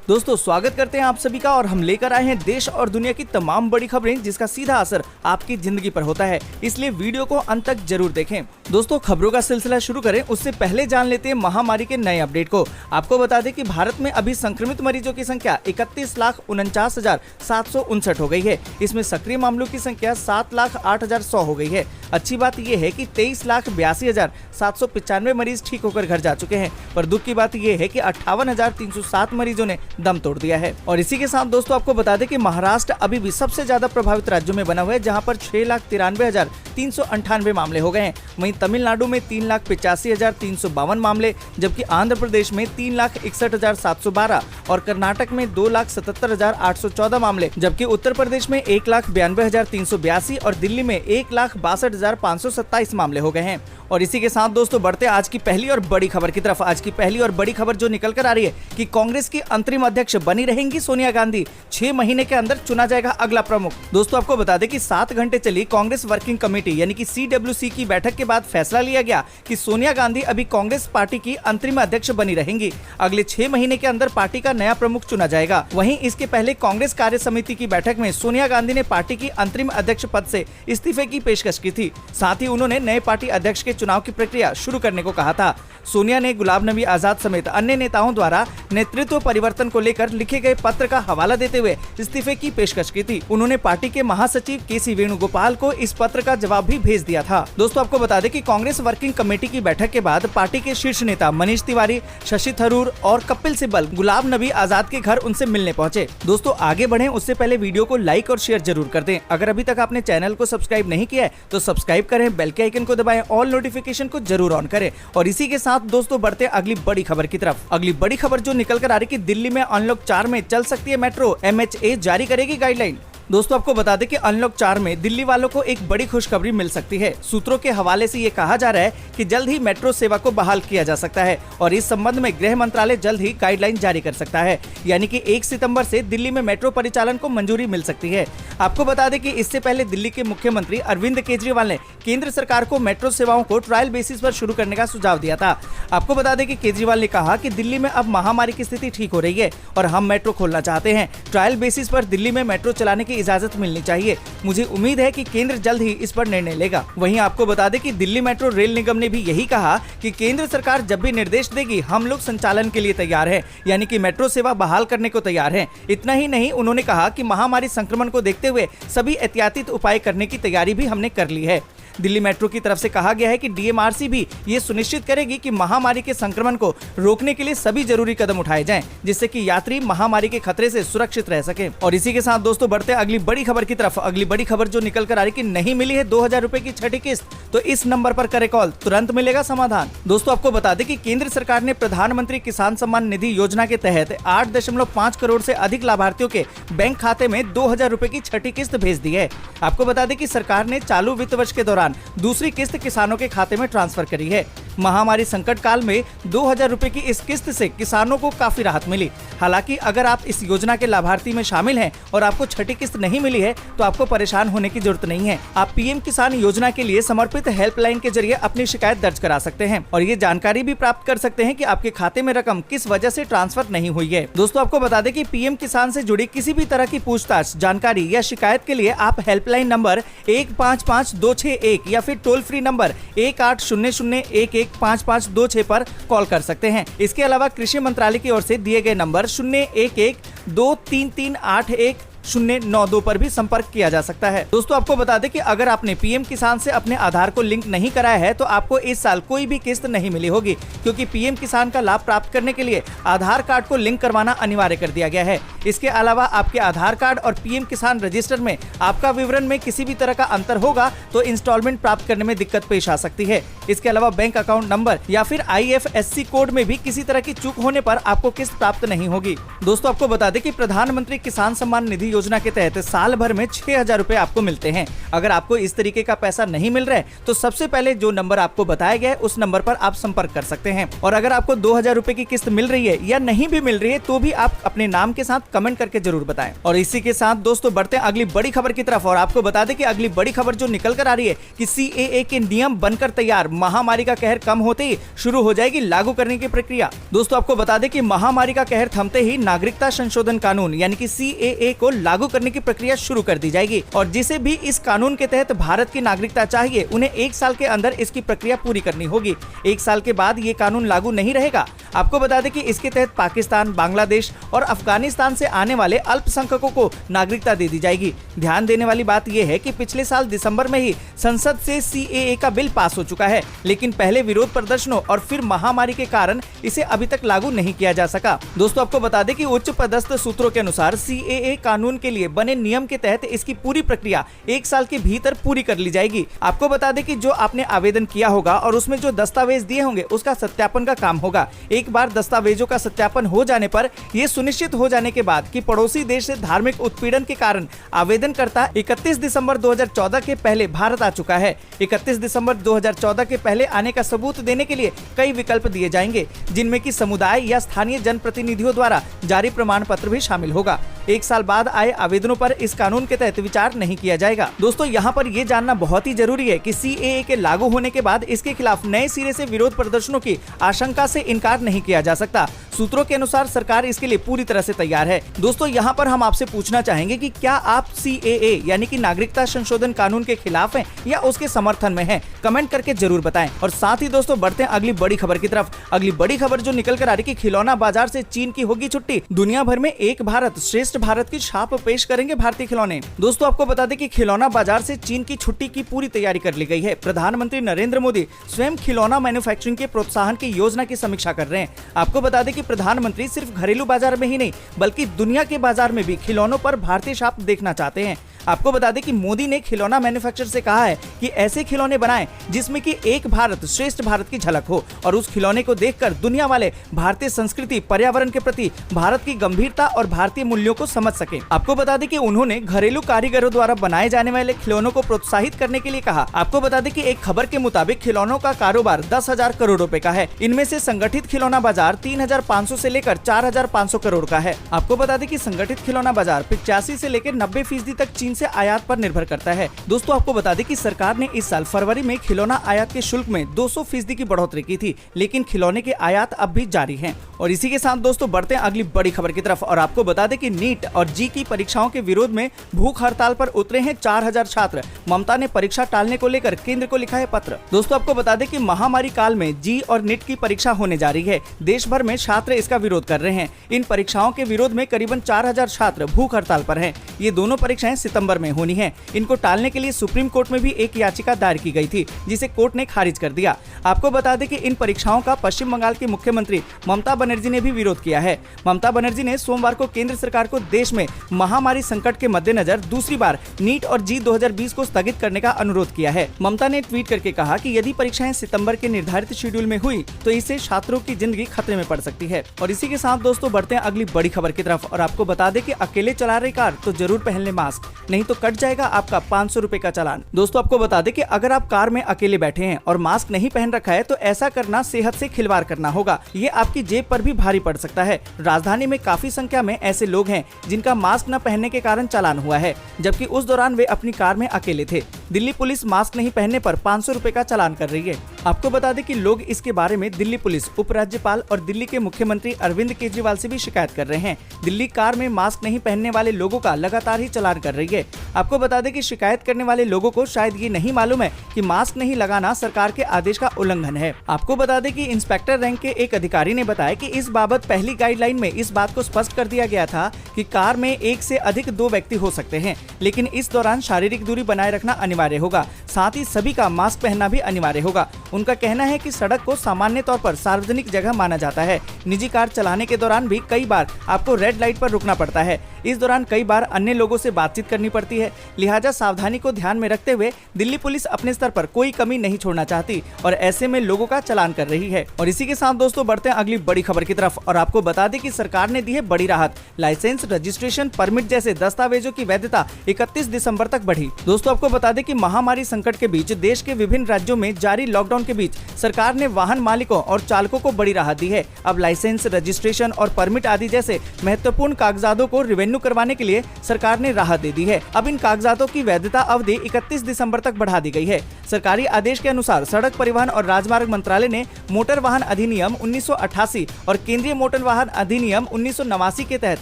दोस्तों स्वागत करते हैं आप सभी का और हम लेकर आए हैं देश और दुनिया की तमाम बड़ी खबरें जिसका सीधा असर आपकी जिंदगी पर होता है, इसलिए वीडियो को अंत तक जरूर देखें। दोस्तों खबरों का सिलसिला शुरू करें उससे पहले जान लेते हैं महामारी के नए अपडेट को। आपको बता दें कि भारत में अभी संक्रमित मरीजों की संख्या 31,49,759 हो गई है। इसमें सक्रिय मामलों की संख्या 7,08,100 हो गई है। अच्छी बात यह है कि 23,82,795 मरीज ठीक होकर घर जा चुके हैं, पर दुख की बात यह है कि 58,307 मरीजों ने दम तोड़ दिया है। और इसी के साथ दोस्तों आपको बता दें कि महाराष्ट्र अभी भी सबसे ज्यादा प्रभावित राज्यों में बना हुआ है, जहां पर 6,93,398 मामले हो गए हैं। वहीं तमिलनाडु में 3,85,352 मामले, जबकि आंध्र प्रदेश में 3,61,712 और कर्नाटक में 2,77,814 मामले, जबकि उत्तर प्रदेश में 1,92,382 और दिल्ली में 1,62,527 मामले हो गए हैं। और इसी के साथ दोस्तों बढ़ते आज की पहली और बड़ी खबर की तरफ। आज की पहली और बड़ी खबर जो निकल कर आ रही है कि कांग्रेस की अंतरिम अध्यक्ष बनी रहेंगी सोनिया गांधी। 6 महीने के अंदर चुना जाएगा अगला प्रमुख। दोस्तों आपको बता दें कि 7 घंटे चली कांग्रेस वर्किंग कमेटी यानी कि CWC की बैठक के बाद फैसला लिया गया कि सोनिया गांधी अभी कांग्रेस पार्टी की अंतरिम अध्यक्ष बनी रहेंगी। अगले 6 महीने के अंदर पार्टी का नया प्रमुख चुना जाएगा। वहीं इसके पहले कांग्रेस कार्य समिति की बैठक में सोनिया गांधी ने पार्टी की अंतरिम अध्यक्ष पद से इस्तीफे की पेशकश की थी। साथ ही उन्होंने नए पार्टी अध्यक्ष के चुनाव की प्रक्रिया शुरू करने को कहा था। सोनिया ने गुलाम नबी आजाद समेत अन्य नेताओं द्वारा नेतृत्व परिवर्तन को लेकर लिखे गए पत्र का हवाला देते हुए इस्तीफे की पेशकश की थी। उन्होंने पार्टी के महासचिव KC वेणुगोपाल को इस पत्र का जवाब भी भेज दिया था। दोस्तों आपको बता दें कि कांग्रेस वर्किंग कमेटी की बैठक के बाद पार्टी के शीर्ष नेता मनीष तिवारी, शशि थरूर और कपिल सिब्बल गुलाम नबी आजाद के घर उनसे मिलने पहुंचे। दोस्तों आगे बढ़े उससे पहले वीडियो को लाइक और शेयर जरूर कर दें। अगर अभी तक आपने चैनल को सब्सक्राइब नहीं किया है तो सब्सक्राइब करें, बेल के आइकन को दबाएं, ऑल नोटिफिकेशन को जरूर ऑन करें। और इसी के साथ दोस्तों बढ़ते अगली बड़ी खबर की तरफ। अगली बड़ी खबर जो निकल कर आ रही कि दिल्ली में अनलॉक 4 में चल सकती है मेट्रो, MHA जारी करेगी गाइडलाइन। दोस्तों आपको बता दें कि अनलॉक 4 में दिल्ली वालों को एक बड़ी खुशखबरी मिल सकती है। सूत्रों के हवाले से ये कहा जा रहा है कि जल्द ही मेट्रो सेवा को बहाल किया जा सकता है और इस संबंध में गृह मंत्रालय जल्द ही गाइडलाइन जारी कर सकता है, यानी कि 1 सितंबर से दिल्ली में मेट्रो परिचालन को मंजूरी मिल सकती है। आपको बता दें कि इससे पहले दिल्ली के मुख्यमंत्री अरविंद केजरीवाल ने केंद्र सरकार को मेट्रो सेवाओं को ट्रायल बेसिस पर शुरू करने का सुझाव दिया था। आपको बता दें कि केजरीवाल ने कहा कि दिल्ली में अब महामारी की स्थिति ठीक हो रही है और हम मेट्रो खोलना चाहते हैं। ट्रायल बेसिस पर दिल्ली में मेट्रो चलाने की इजाजत मिलनी चाहिए। मुझे उम्मीद है कि केंद्र जल्द ही इस पर निर्णय लेगा। वहीं आपको बता दें कि दिल्ली मेट्रो रेल निगम ने भी यही कहा कि केंद्र सरकार जब भी निर्देश देगी हम लोग संचालन के लिए तैयार हैं, यानी कि मेट्रो सेवा बहाल करने को तैयार हैं। इतना ही नहीं, उन्होंने कहा कि महामारी संक्रमण को देखते हुए सभी एहतियाती उपाय करने की तैयारी भी हमने कर ली है। दिल्ली मेट्रो की तरफ से कहा गया है कि DMRC भी ये सुनिश्चित करेगी कि महामारी के संक्रमण को रोकने के लिए सभी जरूरी कदम उठाए जाएं, जिससे कि यात्री महामारी के खतरे से सुरक्षित रह सके। और इसी के साथ दोस्तों बढ़ते अगली बड़ी खबर की तरफ। अगली बड़ी खबर जो निकल कर आ रही कि नहीं मिली है 2000 रुपए की छठी किस्त, तो इस नंबर पर करे कॉल, तुरंत मिलेगा समाधान। दोस्तों आपको बता दें कि केंद्र सरकार ने प्रधानमंत्री किसान सम्मान निधि योजना के तहत 8.5 करोड़ से अधिक लाभार्थियों के बैंक खाते में 2000 रुपए की छठी किस्त भेज दी है। आपको बता दें कि सरकार ने चालू वित्त वर्ष के दौरान दूसरी किस्त किसानों के खाते में ट्रांसफर करी है। महामारी संकट काल में 2000 रुपए की इस किस्त से किसानों को काफी राहत मिली। हालांकि अगर आप इस योजना के लाभार्थी में शामिल हैं और आपको छठी किस्त नहीं मिली है तो आपको परेशान होने की जरूरत नहीं है। आप PM किसान योजना के लिए समर्पित हेल्पलाइन के जरिए अपनी शिकायत दर्ज करा सकते हैं और ये जानकारी भी प्राप्त कर सकते हैं कि आपके खाते में रकम किस वजह से ट्रांसफर नहीं हुई है। दोस्तों आपको बता दें कि PM किसान से जुड़ी किसी भी तरह की पूछताछ, जानकारी या शिकायत के लिए आप हेल्पलाइन नंबर 155261 या फिर टोल फ्री नंबर 1800115526 पर कॉल कर सकते हैं। इसके अलावा कृषि मंत्रालय की ओर से दिए गए नंबर 011-23381-092 पर भी संपर्क किया जा सकता है। दोस्तों आपको बता दें कि अगर आपने PM किसान से अपने आधार को लिंक नहीं कराया है तो आपको इस साल कोई भी किस्त नहीं मिली होगी, क्योंकि PM किसान का लाभ प्राप्त करने के लिए आधार कार्ड को लिंक करवाना अनिवार्य कर दिया गया है। इसके अलावा आपके आधार कार्ड और PM किसान रजिस्टर में आपका विवरण में किसी भी तरह का अंतर होगा तो इंस्टॉलमेंट प्राप्त करने में दिक्कत पेश आ सकती है। इसके अलावा बैंक अकाउंट नंबर या फिर IFSC कोड में भी किसी तरह की चूक होने पर आपको किस्त प्राप्त नहीं होगी। दोस्तों आपको बता दें कि प्रधानमंत्री किसान सम्मान निधि योजना के तहत साल भर में 6,000 रुपए आपको मिलते हैं। अगर आपको इस तरीके का पैसा नहीं मिल रहा है तो सबसे पहले जो नंबर आपको बताया गया है उस नंबर पर आप संपर्क कर सकते हैं। और अगर आपको 2,000 रुपए की किस्त मिल रही है या नहीं भी मिल रही है तो भी आप अपने नाम के साथ कमेंट करके जरूर बताएं। और इसी के साथ दोस्तों बढ़ते हैं अगली बड़ी खबर की तरफ और आपको बता दें कि अगली बड़ी खबर जो निकल कर आ रही है कि CAA के नियम बनकर तैयार, महामारी का कहर कम होते ही शुरू हो जाएगी लागू करने की प्रक्रिया। दोस्तों आपको बता दें कि महामारी का कहर थमते ही नागरिकता संशोधन कानून यानी कि CAA को लागू करने की प्रक्रिया शुरू कर दी जाएगी और जिसे भी इस कानून के तहत भारत की नागरिकता चाहिए उन्हें 1 साल के अंदर इसकी प्रक्रिया पूरी करनी होगी। 1 साल के बाद ये कानून लागू नहीं रहेगा। आपको बता दें कि इसके तहत पाकिस्तान, बांग्लादेश और अफगानिस्तान से आने वाले अल्पसंख्यकों को नागरिकता दे दी जाएगी। ध्यान देने वाली बात यह है कि पिछले साल दिसंबर में ही संसद से CAA का बिल पास हो चुका है, लेकिन पहले विरोध प्रदर्शनों और फिर महामारी के कारण इसे अभी तक लागू नहीं किया जा सका। दोस्तों आपको बता दें कि उच्च पदस्थ सूत्रों के अनुसार CAA कानून के लिए बने नियम के तहत इसकी पूरी प्रक्रिया 1 साल के भीतर पूरी कर ली जाएगी। आपको बता दें कि जो आपने आवेदन किया होगा और उसमें जो दस्तावेज दिए होंगे उसका सत्यापन का काम होगा। एक बार दस्तावेजों का सत्यापन हो जाने पर यह सुनिश्चित हो जाने के बाद कि पड़ोसी देश से धार्मिक उत्पीड़न के कारण आवेदनकर्ता 31 दिसंबर 2014 के पहले भारत आ चुका है। 31 दिसंबर 2014 के पहले आने का सबूत देने के लिए कई विकल्प दिए जाएंगे, जिनमें कि समुदाय या स्थानीय जनप्रतिनिधियों द्वारा जारी प्रमाण पत्र भी शामिल होगा। 1 साल बाद आए आवेदनों पर इस कानून के तहत विचार नहीं किया जाएगा। दोस्तों यहाँ पर यह जानना बहुत ही जरूरी है कि CAA के लागू होने के बाद इसके खिलाफ नए सिरे से विरोध प्रदर्शनों की आशंका से इनकार नहीं किया जा सकता। सूत्रों के अनुसार सरकार इसके लिए पूरी तरह से तैयार है। दोस्तों यहाँ पर हम आपसे पूछना चाहेंगे कि क्या आप CAA यानी कि नागरिकता संशोधन कानून के खिलाफ हैं या उसके समर्थन में हैं? कमेंट करके जरूर बताएं। और साथ ही दोस्तों बढ़ते हैं अगली बड़ी खबर की तरफ। अगली बड़ी खबर जो निकल कर आ रही कि खिलौना बाजार से चीन की होगी छुट्टी, दुनिया भर में एक भारत श्रेष्ठ भारत की छाप पेश करेंगे भारतीय खिलौने। दोस्तों आपको बता दें कि खिलौना बाजार से चीन की छुट्टी की पूरी तैयारी कर ली गई है। प्रधानमंत्री नरेंद्र मोदी स्वयं खिलौना मैन्युफैक्चरिंग के प्रोत्साहन की योजना की समीक्षा कर रहे हैं। आपको बता दें कि प्रधानमंत्री सिर्फ घरेलू बाजार में ही नहीं बल्कि दुनिया के बाजार में भी खिलौनों पर भारतीय छाप देखना चाहते हैं। आपको बता दें कि मोदी ने खिलौना मैन्युफैक्चरर से कहा है कि ऐसे खिलौने बनाएं जिसमें कि एक भारत श्रेष्ठ भारत की झलक हो और उस खिलौने को देखकर दुनिया वाले भारतीय संस्कृति, पर्यावरण के प्रति भारत की गंभीरता और भारतीय मूल्यों को समझ सके। आपको बता दें कि उन्होंने घरेलू कारीगरों द्वारा बनाए जाने वाले खिलौनों को प्रोत्साहित करने के लिए कहा। आपको बता दें कि एक खबर के मुताबिक खिलौनों का कारोबार 10,000 करोड़ रुपए का है। इनमें से संगठित खिलौना बाजार 3,500 से लेकर 4,500 करोड़ का है। आपको बता दें कि संगठित खिलौना बाजार 85 से लेकर 90% तक चीन से आयात पर निर्भर करता है। दोस्तों आपको बता दें कि सरकार ने इस साल फरवरी में खिलौना आयात के शुल्क में 200% की बढ़ोतरी की थी, लेकिन खिलौने के आयात अब भी जारी हैं। और इसी के साथ दोस्तों बढ़ते हैं अगली बड़ी खबर की तरफ और आपको बता दें कि नीट और जी की परीक्षाओं के विरोध में भूख हड़ताल पर उतरे हैं 4,000 छात्र। ममता ने परीक्षा टालने को लेकर केंद्र को लिखा है पत्र। दोस्तों आपको बता दें कि महामारी काल में जी और नीट की परीक्षा होने जा रही है। देश भर में छात्र इसका विरोध कर रहे हैं। इन परीक्षाओं के विरोध में करीबन 4,000 छात्र भूख हड़ताल पर हैं। ये दोनों परीक्षाएं सितंबर में होनी है। इनको टालने के लिए सुप्रीम कोर्ट में भी एक याचिका दायर की गई थी, जिसे कोर्ट ने खारिज कर दिया। आपको बता दें कि इन परीक्षाओं का पश्चिम बंगाल की मुख्यमंत्री ममता बनर्जी ने भी विरोध किया है। ममता बनर्जी ने सोमवार को केंद्र सरकार को देश में महामारी संकट के मद्देनजर दूसरी बार नीट और जी 2020 को स्थगित करने का अनुरोध किया है। ममता ने ट्वीट करके कहा कि यदि परीक्षाएं सितंबर के निर्धारित शेड्यूल में हुई तो इससे छात्रों की जिंदगी खतरे में पड़ सकती है। और इसी के साथ दोस्तों बढ़ते हैं अगली बड़ी खबर की तरफ और आपको बता दें कि अकेले चला रही कार तो जरूर पहन ले मास्क, नहीं तो कट जाएगा आपका 500 रुपए का चालान। दोस्तों आपको बता दें कि अगर आप कार में अकेले बैठे हैं और मास्क नहीं पहन रखा है तो ऐसा करना सेहत से खिलवाड़ करना होगा। ये आपकी जेब पर भी भारी पड़ सकता है। राजधानी में काफी संख्या में ऐसे लोग हैं जिनका मास्क न पहनने के कारण चालान हुआ है, जबकि उस दौरान वे अपनी कार में अकेले थे। दिल्ली पुलिस मास्क नहीं पहनने पर 500 रुपए का चालान कर रही है। आपको बता दें कि लोग इसके बारे में दिल्ली पुलिस, उपराज्यपाल और दिल्ली के मुख्यमंत्री अरविंद केजरीवाल से भी शिकायत कर रहे हैं। दिल्ली कार में मास्क नहीं पहनने वाले लोगों का लगातार ही चालान कर रही है। आपको बता दें कि शिकायत करने वाले लोगों को शायद ये नहीं मालूम है कि मास्क नहीं लगाना सरकार के आदेश का उल्लंघन है। आपको बता दें कि इंस्पेक्टर रैंक के एक अधिकारी ने बताया कि इस बाबत पहली गाइडलाइन में इस बात को स्पष्ट कर दिया गया था कि कार में 1 से अधिक 2 व्यक्ति हो सकते हैं, लेकिन इस दौरान शारीरिक दूरी बनाए रखना अनिवार्य होगा। साथ ही सभी का मास्क पहनना भी अनिवार्य होगा। उनका कहना है कि सड़क को सामान्य तौर पर सार्वजनिक जगह माना जाता है। निजी कार चलाने के दौरान भी कई बार आपको रेड लाइट पर रुकना पड़ता है। इस दौरान कई बार अन्य लोगों से बातचीत करनी पड़ती है। लिहाजा सावधानी को ध्यान में रखते हुए दिल्ली पुलिस अपने स्तर पर कोई कमी नहीं छोड़ना चाहती और ऐसे में लोगों का चालान कर रही है। और इसी के साथ दोस्तों बढ़ते हैं अगली बड़ी खबर की तरफ और आपको बता दें कि सरकार ने दी है बड़ी राहत। लाइसेंस रजिस्ट्रेशन, परमिट जैसे दस्तावेजों की वैधता 31 दिसंबर तक बढ़ी। दोस्तों आपको बता दें कि महामारी संकट के बीच देश के विभिन्न राज्यों में जारी लॉकडाउन के बीच सरकार ने वाहन मालिकों और चालकों को बड़ी राहत दी है। अब लाइसेंस, रजिस्ट्रेशन और परमिट आदि जैसे महत्वपूर्ण कागजातों को रिवेन्यू करवाने के लिए सरकार ने राहत दे दी है। अब इन कागजातों की वैधता अवधि 31 दिसंबर तक बढ़ा दी गई है। सरकारी आदेश के अनुसार सड़क परिवहन और राजमार्ग मंत्रालय ने मोटर वाहन अधिनियम 1988 और केंद्रीय मोटर वाहन अधिनियम 1989 के तहत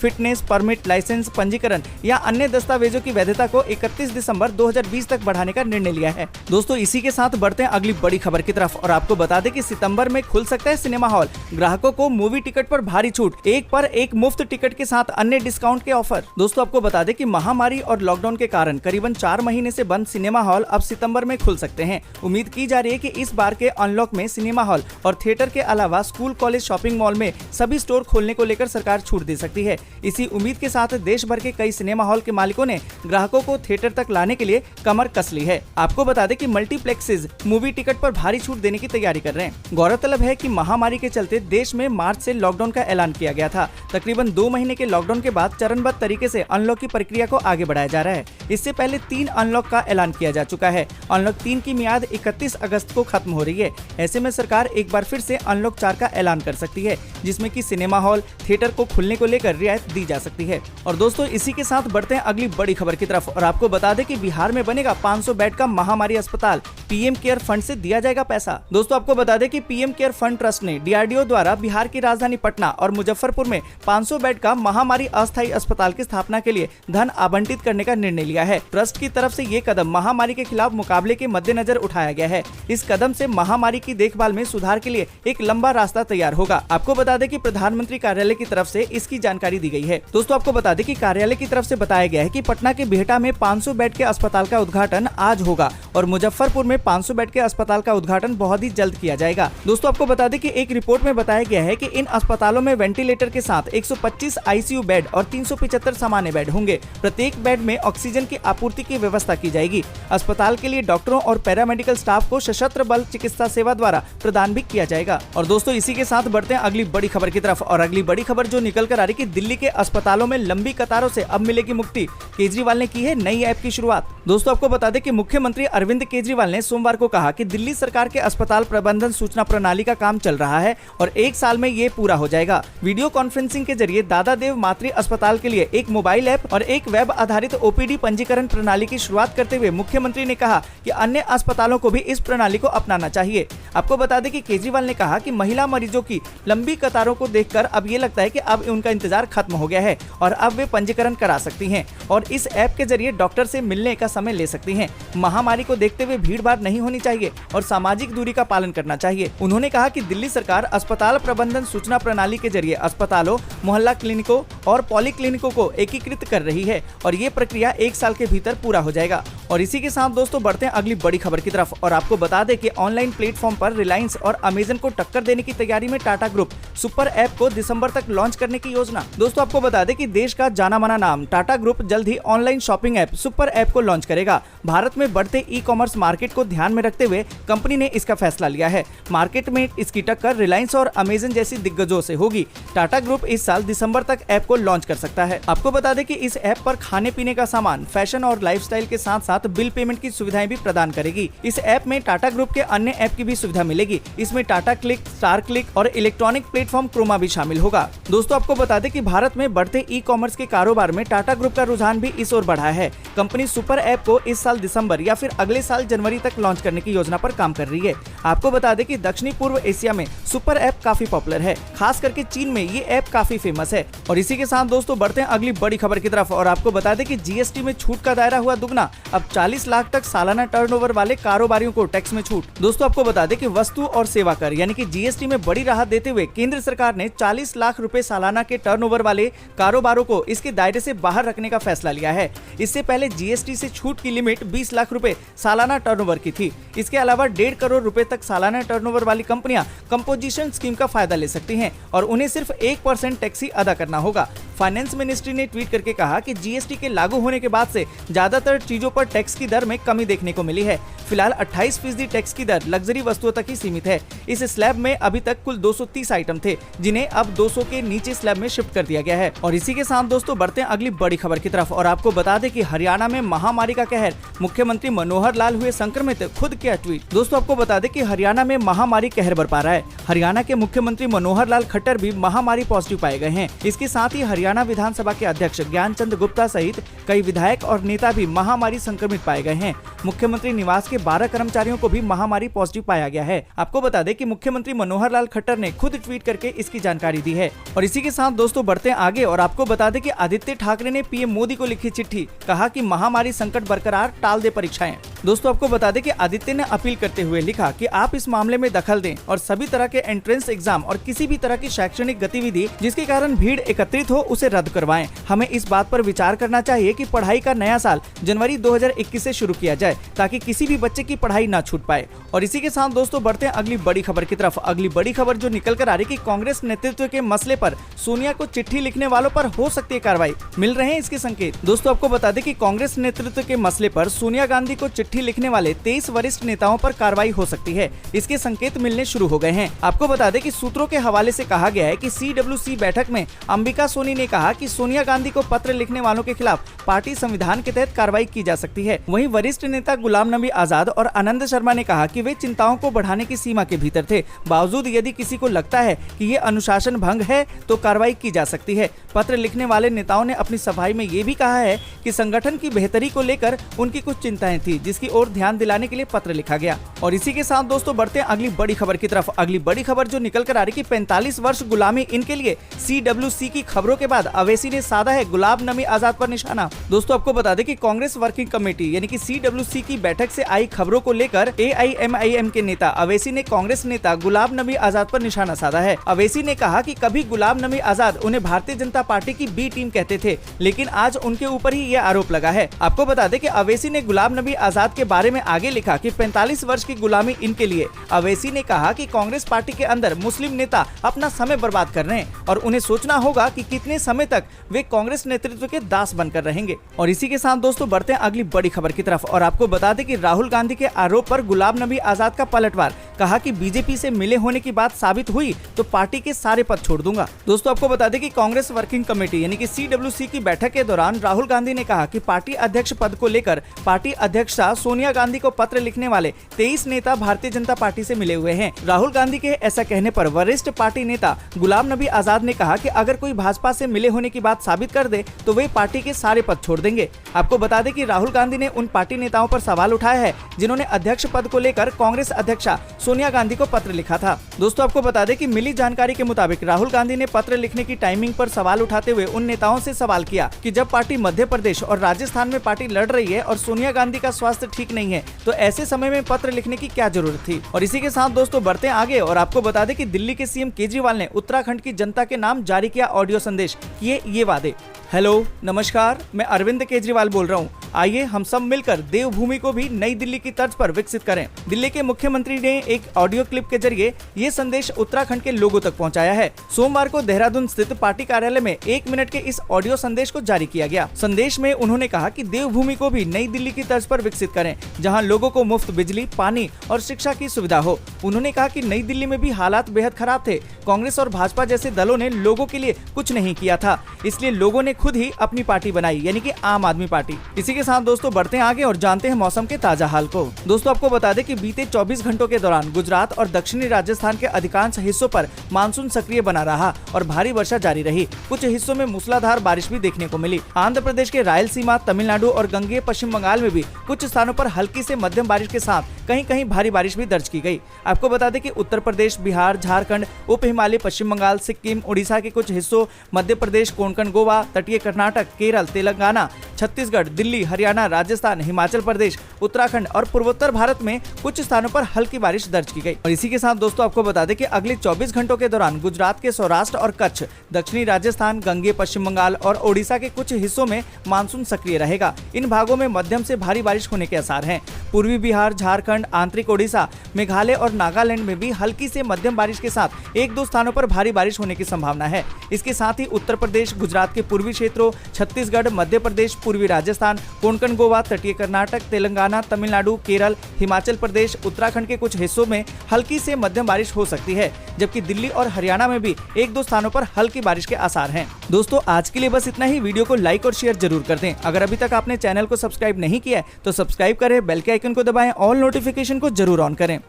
फिटनेस, परमिट, लाइसेंस, पंजीकरण या अन्य दस्तावेजों की वैधता को 31 दिसंबर 2020 तक बढ़ाने का निर्णय लिया है। दोस्तों इसी के साथ बढ़ते हैं अगली बड़ी खबर की तरफ और आपको बता दें कि सितंबर में खुल सकता है सिनेमा हॉल। ग्राहकों को मूवी टिकट पर भारी छूट, 1 पर 1 मुफ्त टिकट के साथ अन्य डिस्काउंट के ऑफर। दोस्तों आपको बता दें कि महामारी और लॉकडाउन के कारण करीबन 4 महीने से बंद सिनेमा हॉल अब सितंबर में खुल सकते हैं। उम्मीद की जा रही है कि इस बार के अनलॉक में सिनेमा हॉल और थिएटर के अलावा स्कूल, कॉलेज, शॉपिंग मॉल में सभी स्टोर खोलने को लेकर सरकार छूट दे सकती है। इसी उम्मीद के साथ देश भर के कई सिनेमा हॉल के मालिकों ने ग्राहकों को थिएटर तक लाने के लिए कमर कस ली है। आपको बता दें कि मल्टीप्लेक्सेस मूवी टिकट पर भारी छूट देने की तैयारी कर रहे हैं। गौरतलब है कि महामारी के चलते देश में मार्च से लॉकडाउन का ऐलान किया गया था। तकरीबन 2 महीने के लॉकडाउन के बाद चरणबद्ध तरीके से अनलॉक की प्रक्रिया को आगे बढ़ाया जा रहा है। इससे पहले 3 अनलॉक का ऐलान किया जा चुका है। अनलॉक 3 की मियाद 31 अगस्त को खत्म हो रही है। ऐसे में सरकार एक बार फिर से अनलॉक 4 का ऐलान कर सकती है, जिसमें कि सिनेमा हॉल, थिएटर को खुलने को लेकर रियायत दी जा सकती है। और दोस्तों इसी के साथ बढ़ते हैं अगली बड़ी खबर की तरफ और आपको बता दें कि बिहार में बनेगा 500 बेड का महामारी अस्पताल। पीएम केयर फंड से दिया जाएगा पैसा। दोस्तों आपको बता दें कि पीएम केयर फंड ट्रस्ट ने डीआरडीओ द्वारा बिहार की राजधानी पटना और मुजफ्फरपुर में 500 बेड का महामारी अस्थायी अस्पताल की स्थापना के लिए धन आवंटित करने का निर्णय लिया है। ट्रस्ट की तरफ से ये कदम महामारी के खिलाफ मुकाबले के मद्देनजर उठाया गया है। इस कदम से महामारी की देखभाल में सुधार के लिए एक लंबा रास्ता तैयार होगा। आपको बता दें कि प्रधानमंत्री कार्यालय की तरफ से इसकी जानकारी दी गई है। दोस्तों आपको बता दें कि कार्यालय की तरफ से बताया गया है कि पटना के बिहटा में 500 बेड के अस्पताल का उद्घाटन आज होगा और मुजफ्फरपुर में 500 बेड के अस्पताल का उद्घाटन बहुत ही जल्द किया जाएगा। दोस्तों आपको बता दें कि एक रिपोर्ट में बताया गया है कि इन अस्पतालों में वेंटिलेटर के साथ 125 आईसीयू बेड और 375 सामान्य बेड होंगे। प्रत्येक बेड में ऑक्सीजन की आपूर्ति की व्यवस्था की जाएगी। अस्पताल के लिए डॉक्टरों और पैरामेडिकल स्टाफ को सशस्त्र बल चिकित्सा सेवा द्वारा प्रदान भी किया जाएगा। और दोस्तों इसी के साथ बढ़ते हैं अगली बड़ी खबर की तरफ और अगली बड़ी खबर जो निकल कर आ रही कि दिल्ली के अस्पतालों में लंबी कतारों से अब मिलेगी मुक्ति। केजरीवाल ने की है नई ऐप की शुरुआत। दोस्तों आपको बता दें कि मुख्यमंत्री अरविंद केजरीवाल ने सोमवार को कहा कि दिल्ली सरकार के अस्पताल प्रबंधन सूचना प्रणाली का काम चल रहा है और 1 साल में ये पूरा हो जाएगा। वीडियो कॉन्फ्रेंसिंग के जरिए दादा देव मातृ अस्पताल के लिए एक मोबाइल ऐप और एक वेब आधारित ओपीडी पंजीकरण प्रणाली की शुरुआत करते हुए मुख्यमंत्री ने कहा कि अन्य अस्पतालों को भी इस प्रणाली को अपनाना चाहिए। आपको बता दें कि केजरीवाल ने कहा कि महिला मरीजों की लंबी कतारों को देखकर अब ये लगता है कि अब उनका इंतजार खत्म हो गया है और अब वे पंजीकरण करा सकती हैं और इस ऐप के जरिए डॉक्टर से मिलने का समय ले सकती हैं। महामारी को देखते हुए भीड़-भाड़ नहीं होनी चाहिए और सामाजिक दूरी का पालन करना चाहिए। उन्होंने कहा कि दिल्ली सरकार अस्पताल प्रबंधन सूचना प्रणाली के जरिए अस्पतालों, मोहल्ला क्लिनिकों और पॉलीक्लिनिकों को एकीकृत कर रही है और ये प्रक्रिया 1 साल के भीतर पूरा हो जाएगा। और इसी के साथ दोस्तों बढ़ते हैं अगली बड़ी खबर की तरफ और आपको बता दें कि ऑनलाइन प्लेटफॉर्म पर रिलायंस और अमेजन को टक्कर देने की तैयारी में टाटा ग्रुप सुपर ऐप को दिसंबर तक लॉन्च करने की योजना। दोस्तों आपको बता दें कि देश का जाना माना नाम टाटा ग्रुप जल्द ही online shopping app super app को लॉन्च करेगा। भारत में बढ़ते ई-कॉमर्स मार्केट को ध्यान में रखते हुए कंपनी ने इसका फैसला लिया है। मार्केट में इसकी टक्कर रिलायंस और अमेजन जैसी दिग्गजों से होगी। टाटा ग्रुप इस साल दिसंबर तक ऐप को लॉन्च कर सकता है। आपको बता दें कि इस ऐप पर खाने पीने का सामान, फैशन और लाइफस्टाइल के साथ साथ बिल पेमेंट की सुविधाएं भी प्रदान करेगी। इस ऐप में टाटा ग्रुप के अन्य ऐप की भी सुविधा मिलेगी। इसमें टाटा क्लिक, स्टार क्लिक और इलेक्ट्रॉनिक प्लेटफॉर्म क्रोमा भी शामिल होगा। दोस्तों आपको बता दें कि भारत में बढ़ते ई-कॉमर्स के कारोबार में टाटा ग्रुप का रुझान भी इस ओर बढ़ा है। कंपनी सुपर ऐप को इस साल दिसंबर या फिर अगले साल जनवरी तक लॉन्च करने की योजना पर काम कर रही है। आपको बता दें कि दक्षिणी पूर्व एशिया में सुपर ऐप काफी पॉपुलर है, खास करके चीन में ये ऐप काफी फेमस है। और इसी के साथ दोस्तों बढ़ते हैं अगली बड़ी खबर की तरफ और आपको बता दें कि जीएसटी में छूट का दायरा हुआ दुगना। अब 40 लाख तक सालाना टर्नओवर वाले कारोबारियों को टैक्स में छूट। दोस्तों आपको बता दें कि वस्तु और सेवा कर यानी कि जीएसटी में बड़ी राहत देते हुए केंद्र सरकार ने 40 लाख रुपए सालाना के टर्नओवर वाले कारोबारों को इसके दायरे से बाहर रखने का फैसला लिया है। इससे पहले जीएसटी से छूट की लिमिट 20 लाख रुपए सालाना टर्नओवर की थी। इसके अलावा 1.5 करोड़ रुपए तक सालाना टर्नओवर वाली कंपनियां कंपोजिशन स्कीम का फायदा ले सकती हैं और उन्हें सिर्फ 1% टैक्स ही अदा करना होगा। फाइनेंस मिनिस्ट्री ने ट्वीट करके कहा कि जीएसटी के लागू होने के बाद से ज्यादातर चीजों पर टैक्स की दर में कमी देखने को मिली है। फिलहाल 28% टैक्स की दर लग्जरी वस्तुओं तक ही सीमित है। इस स्लैब में अभी तक कुल 230 आइटम थे, जिन्हें अब 200 के नीचे स्लैब में शिफ्ट कर दिया गया है। और इसी के साथ दोस्तों बढ़ते हैं अगली बड़ी खबर की तरफ और आपको बता दें कि हरियाणा में महामारी का कहर, मुख्यमंत्री मनोहर लाल हुए संक्रमित, खुद किया ट्वीट। दोस्तों आपको बता दें कि हरियाणा में महामारी कहर बरपा रहा है। हरियाणा के मुख्यमंत्री मनोहर लाल खट्टर भी महामारी पॉजिटिव पाए गए हैं। इसके साथ ही हरियाणा विधानसभा के अध्यक्ष ज्ञानचंद गुप्ता सहित कई विधायक और नेता भी महामारी संक्रमित पाए गए हैं। मुख्यमंत्री निवास के 12 कर्मचारियों को भी महामारी पॉजिटिव पाया गया है। आपको बता दें कि मुख्यमंत्री मनोहर लाल खट्टर ने खुद ट्वीट करके इसकी जानकारी दी है। और इसी के साथ दोस्तों बढ़ते हैं आगे और आपको बता दें कि आदित्य ठाकरे ने पीएम मोदी को लिखी चिट्ठी, कहा कि महामारी संकट बरकरार, टाल दे परीक्षाएं। दोस्तों आपको बता दें कि आदित्य ने अपील करते हुए लिखा कि आप इस मामले में दखल दें और सभी तरह के एंट्रेंस एग्जाम और किसी भी तरह की शैक्षणिक गतिविधि जिसके कारण भीड़ एकत्रित हो उसे रद्द करवाएं। हमें इस बात पर विचार करना चाहिए कि पढ़ाई का नया साल जनवरी 2021 से शुरू किया जाए ताकि किसी भी बच्चे की पढ़ाई ना छूट पाए। और इसी के साथ दोस्तों बढ़ते हैं अगली बड़ी खबर की तरफ। अगली बड़ी खबर जो निकल कर आ रही कि कांग्रेस नेतृत्व के मसले पर सोनिया को चिट्ठी लिखने वालों पर हो सकती है कार्रवाई, मिल रहे हैं इसके संकेत। दोस्तों आपको बता दें कि कांग्रेस नेतृत्व के मसले पर सोनिया गांधी को चिट्ठी लिखने वाले 23 वरिष्ठ नेताओं पर कार्रवाई हो सकती है। इसके संकेत मिलने शुरू हो गए हैं। आपको बता दें कि सूत्रों के हवाले से कहा गया है कि CWC बैठक में अंबिका सोनी ने कहा कि सोनिया गांधी को पत्र लिखने वालों के खिलाफ पार्टी संविधान के तहत कार्रवाई की जा सकती है। वहीं वरिष्ठ नेता गुलाम नबी आजाद और आनंद शर्मा ने कहा कि वे चिंताओं को बढ़ाने की सीमा के भीतर थे। बावजूद यदि किसी को लगता है कि ये अनुशासन भंग है तो कार्रवाई की जा सकती है। पत्र लिखने वाले नेताओं ने अपनी सफाई में ये भी कहा है कि संगठन की बेहतरी को लेकर उनकी कुछ चिंताएं थी, जिसकी ओर ध्यान दिलाने के लिए पत्र लिखा गया। और इसी के साथ दोस्तों बढ़ते हैं अगली बड़ी खबर की तरफ। अगली बड़ी खबर जो निकल कर आ रही कि 45 वर्ष गुलामी इनके लिए। CWC की खबरों के बाद अवैसी ने साधा है गुलाम नबी आजाद पर निशाना। दोस्तों आपको बता दें कि कांग्रेस वर्किंग कमेटी यानी कि CWC की बैठक से आई खबरों को लेकर AIMIM के नेता अवैसी ने कांग्रेस नेता गुलाम नबी आजाद पर निशाना साधा है। अवैसी ने कहा कि कभी गुलाम नबी आजाद उन्हें भारतीय जनता पार्टी की बी टीम कहते थे, लेकिन आज उनके ऊपर ही यह आरोप लगा है। आपको बता दें कि अवैसी ने गुलाम नबी आजाद के बारे में आगे लिखा कि 45 वर्ष की गुलामी इनके लिए। अवैसी ने कहा कि कांग्रेस पार्टी के अंदर मुस्लिम नेता अपना समय बर्बाद कर रहे हैं और उन्हें सोचना होगा कि कितने समय तक वे कांग्रेस नेतृत्व के दास बनकर रहेंगे। और इसी के साथ दोस्तों बढ़ते हैं अगली बड़ी खबर की तरफ और आपको बता दें कि राहुल गांधी के आरोप पर गुलाम नबी आजाद का पलटवार, कहा कि बीजेपी से मिले होने की बात साबित हुई तो पार्टी के सारे पद छोड़ दूंगा। दोस्तों आपको बता दें कि कांग्रेस वर्किंग कमेटी यानी कि CWC की बैठक के दौरान राहुल गांधी ने कहा कि पार्टी अध्यक्ष पद को लेकर पार्टी अध्यक्षा सोनिया गांधी को पत्र लिखने वाले 23 नेता भारतीय जनता पार्टी से मिले हुए हैं। राहुल गांधी के ऐसा कहने पर वरिष्ठ पार्टी नेता गुलाम नबी आजाद ने कहा कि अगर कोई भाजपा से मिले होने की बात साबित कर दे तो वे पार्टी के सारे पद छोड़ देंगे। आपको बता दें कि राहुल गांधी ने उन पार्टी नेताओं पर सवाल उठाया है जिन्होंने अध्यक्ष पद को लेकर कांग्रेस अध्यक्षा सोनिया गांधी को पत्र लिखा था। दोस्तों आपको बता दें कि मिली जानकारी के मुताबिक राहुल गांधी ने पत्र लिखने की टाइमिंग पर सवाल उठाते हुए उन नेताओं से सवाल किया कि जब पार्टी मध्य प्रदेश और राजस्थान में पार्टी लड़ रही है और सोनिया गांधी का स्वास्थ्य ठीक नहीं है तो ऐसे समय में पत्र लिखने की क्या जरूरत थी। और इसी के साथ दोस्तों बढ़ते आगे और आपको बता दें कि दिल्ली के CM केजरीवाल ने उत्तराखंड की जनता के नाम जारी किया ऑडियो संदेश, किए ये वादे। हेलो नमस्कार, मैं अरविंद केजरीवाल बोल रहा हूँ। आइए हम सब मिलकर देवभूमि को भी नई दिल्ली की तर्ज पर विकसित करें। दिल्ली के मुख्यमंत्री ने एक ऑडियो क्लिप के जरिए ये संदेश उत्तराखंड के लोगों तक पहुंचाया है। सोमवार को देहरादून स्थित पार्टी कार्यालय में 1 मिनट के इस ऑडियो संदेश को जारी किया गया। संदेश में उन्होंने कहा कि देवभूमि को भी नई दिल्ली की तर्ज पर विकसित करें, जहाँ लोगों को मुफ्त बिजली, पानी और शिक्षा की सुविधा हो। उन्होंने कहा कि नई दिल्ली में भी हालात बेहद खराब थे। कांग्रेस और भाजपा जैसे दलों ने लोगों के लिए कुछ नहीं किया था, इसलिए लोगों ने खुद ही अपनी पार्टी बनाई यानी कि आम आदमी पार्टी। इसी के साथ दोस्तों बढ़ते हैं आगे और जानते हैं मौसम के ताजा हाल को। दोस्तों आपको बता दें कि बीते 24 घंटों के दौरान गुजरात और दक्षिणी राजस्थान के अधिकांश हिस्सों पर मानसून सक्रिय बना रहा और भारी वर्षा जारी रही। कुछ हिस्सों में मूसलाधार बारिश भी देखने को मिली। आंध्र प्रदेश के रायलसीमा, तमिलनाडु और गंगेय पश्चिम बंगाल में भी कुछ स्थानों पर हल्की से मध्यम बारिश के साथ कहीं कहीं भारी बारिश भी दर्ज की गई। आपको बता दें कि उत्तर प्रदेश, बिहार, झारखंड, उप हिमालय, पश्चिम बंगाल, सिक्किम, उड़ीसा के कुछ हिस्सों, मध्य प्रदेश, कोंकण, गोवा, तटीय कर्नाटक, केरल, तेलंगाना, छत्तीसगढ़, दिल्ली, हरियाणा, राजस्थान, हिमाचल प्रदेश, उत्तराखंड और पूर्वोत्तर भारत में कुछ स्थानों पर हल्की बारिश दर्ज की गई। और इसी के साथ दोस्तों आपको बता दें कि अगले 24 घंटों के दौरान गुजरात के सौराष्ट्र और कच्छ, दक्षिणी राजस्थान, गंगेय पश्चिम बंगाल और ओडिशा के कुछ हिस्सों में मानसून सक्रिय रहेगा। इन भागों में मध्यम से भारी बारिश होने के आसार हैं। पूर्वी बिहार, झारखंड झारखंड, आंतरिक ओडिशा, मेघालय और नागालैंड में भी हल्की से मध्यम बारिश के साथ एक दो स्थानों पर भारी बारिश होने की संभावना है। इसके साथ ही उत्तर प्रदेश, गुजरात के पूर्वी क्षेत्रों, छत्तीसगढ़, मध्य प्रदेश, पूर्वी राजस्थान, कोंकण गोवा, तटीय कर्नाटक, तेलंगाना, तमिलनाडु, केरल, हिमाचल प्रदेश, उत्तराखंड के कुछ हिस्सों में हल्की से मध्यम बारिश हो सकती है, जबकि दिल्ली और हरियाणा में भी एक दो स्थानों पर हल्की बारिश के आसार हैं। दोस्तों, आज के लिए बस इतना ही। वीडियो को लाइक और शेयर जरूर कर दें। अगर अभी तक आपने चैनल को सब्सक्राइब नहीं किया है तो सब्सक्राइब करें, बेल के आइकन को दबाएं और नोटिफिकेशन को जरूर ऑन करें।